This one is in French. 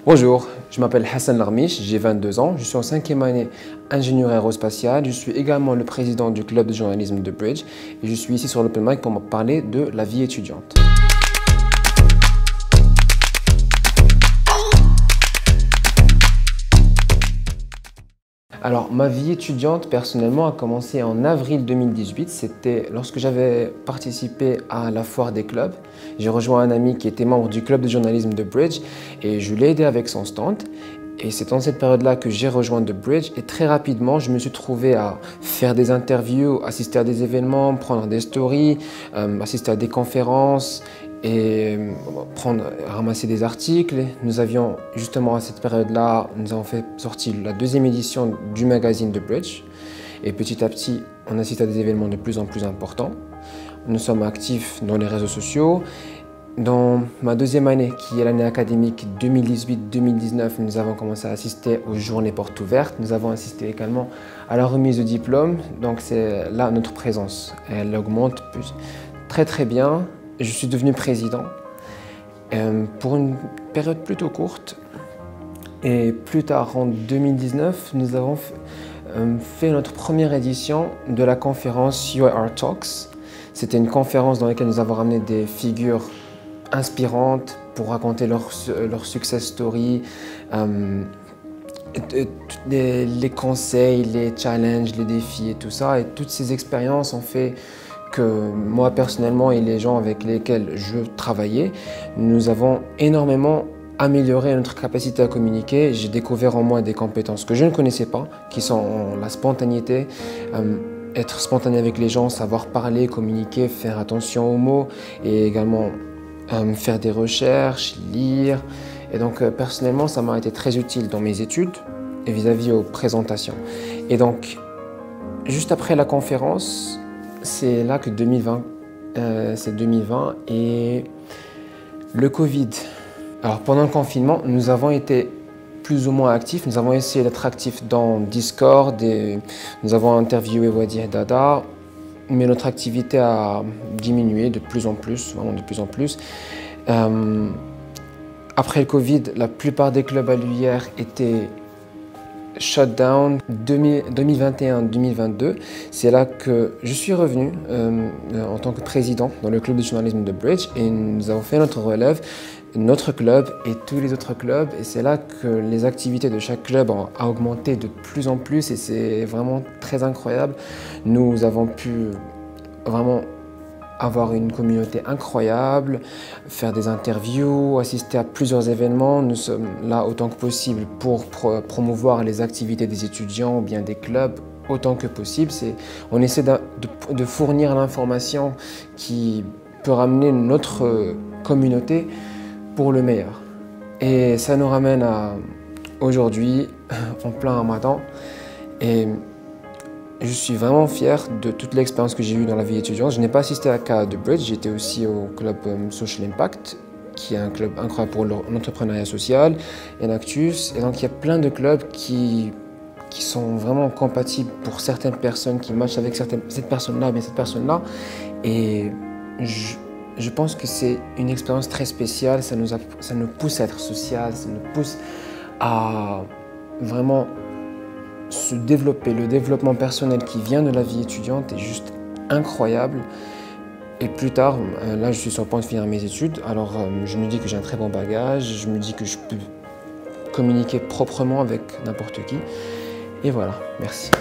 Bonjour, je m'appelle Hassan Larmiche, j'ai 22 ans, je suis en 5e année ingénieur aérospatial, je suis également le président du club de journalisme de Bridge et je suis ici sur l'Open Mic pour me parler de la vie étudiante. Alors, ma vie étudiante, personnellement, a commencé en avril 2018. C'était lorsque j'avais participé à la foire des clubs. J'ai rejoint un ami qui était membre du club de journalisme de Bridge et je l'ai aidé avec son stand. Et c'est dans cette période-là que j'ai rejoint The Bridge et très rapidement, je me suis trouvé à faire des interviews, assister à des événements, prendre des stories, assister à des conférences et ramasser des articles. Nous avions justement à cette période-là, nous avons fait sortir la 2e édition du magazine The Bridge et petit à petit, on assiste à des événements de plus en plus importants. Nous sommes actifs dans les réseaux sociaux. Dans ma 2e année, qui est l'année académique 2018-2019, nous avons commencé à assister aux journées portes ouvertes. Nous avons assisté également à la remise de diplômes. Donc c'est là notre présence. Elle augmente très bien. Je suis devenu président pour une période plutôt courte. Et plus tard, en 2019, nous avons fait notre première édition de la conférence UIR Talks. C'était une conférence dans laquelle nous avons ramené des figures inspirantes pour raconter leur success story, les conseils, les challenges, les défis et tout ça. Et toutes ces expériences ont fait que moi personnellement et les gens avec lesquels je travaillais, nous avons énormément amélioré notre capacité à communiquer. J'ai découvert en moi des compétences que je ne connaissais pas, qui sont la spontanéité, être spontané avec les gens, savoir parler, communiquer, faire attention aux mots et également faire des recherches, lire. Et donc personnellement, ça m'a été très utile dans mes études et vis-à-vis aux présentations. Et donc, juste après la conférence, c'est là que 2020 et le Covid. Alors pendant le confinement, nous avons été plus ou moins actifs. Nous avons essayé d'être actifs dans Discord et nous avons interviewé Wadi et Dada. Mais notre activité a diminué de plus en plus, vraiment de plus en plus. Après le Covid, la plupart des clubs à l'UIR étaient shut down. 2021-2022, c'est là que je suis revenu en tant que président dans le club de journalisme de Bridge et nous avons fait notre relève, notre club et tous les autres clubs, et c'est là que les activités de chaque club ont augmenté de plus en plus et c'est vraiment très incroyable. Nous avons pu vraiment avoir une communauté incroyable, faire des interviews, assister à plusieurs événements. Nous sommes là autant que possible pour promouvoir les activités des étudiants ou bien des clubs autant que possible. On essaie de fournir l'information qui peut ramener notre communauté pour le meilleur. Et ça nous ramène à aujourd'hui, en plein Ramadan. Et je suis vraiment fier de toute l'expérience que j'ai eue dans la vie étudiante. Je n'ai pas assisté à la de Bridge, j'étais aussi au club Social Impact, qui est un club incroyable pour l'entrepreneuriat social, Enactus. Et donc il y a plein de clubs qui sont vraiment compatibles pour certaines personnes, qui matchent avec cette personne-là, bien cette personne-là. Et je pense que c'est une expérience très spéciale, ça nous pousse à être social, ça nous pousse à vraiment se développer. Le développement personnel qui vient de la vie étudiante est juste incroyable. Et plus tard, là je suis sur le point de finir mes études, alors je me dis que j'ai un très bon bagage, je me dis que je peux communiquer proprement avec n'importe qui. Et voilà, merci.